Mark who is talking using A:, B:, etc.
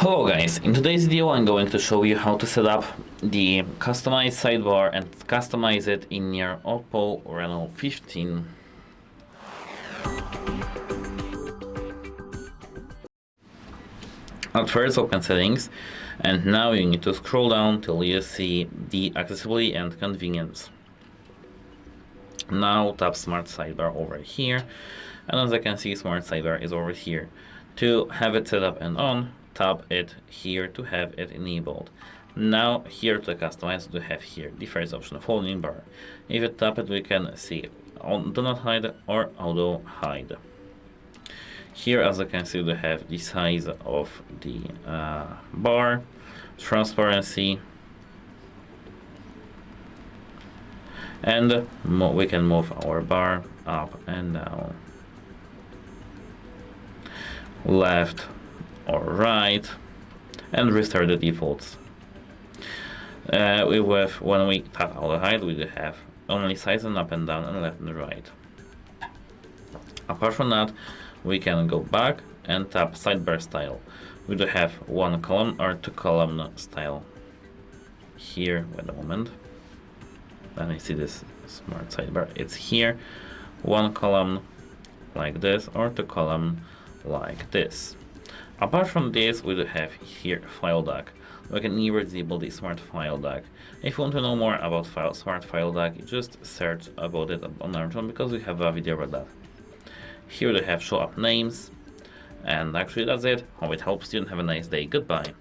A: Hello guys, in today's video I'm going to show you how to set up the customized sidebar and customize it in your OPPO Reno 15. At first open settings, and now you need to scroll down till you see the accessibility and convenience. Now tap Smart Sidebar over here, and as I can see, Smart Sidebar is over here. To have it set up and on, tap it here to have it enabled. Now here to customize, we have here the first option, folding bar. If you tap it, we can see on do not hide or auto hide. Here, as you can see, we have the size of the bar, transparency, and we can move our bar up and down, left or right, and restart the defaults. When we tap auto hide, we do have only size and up and down and left and right. Apart from that, we can go back and tap sidebar style. We do have one column or two column style. Here, wait a moment. Then I see this smart sidebar. It's here, one column like this or two column like this. Apart from this, we do have here file DAC. We can either disable the smart file DAC. If you want to know more about smart file DAC, just search about it on our channel because we have a video about that. Here we have show up names, and actually that's it. Hope it helps you and have a nice day. Goodbye.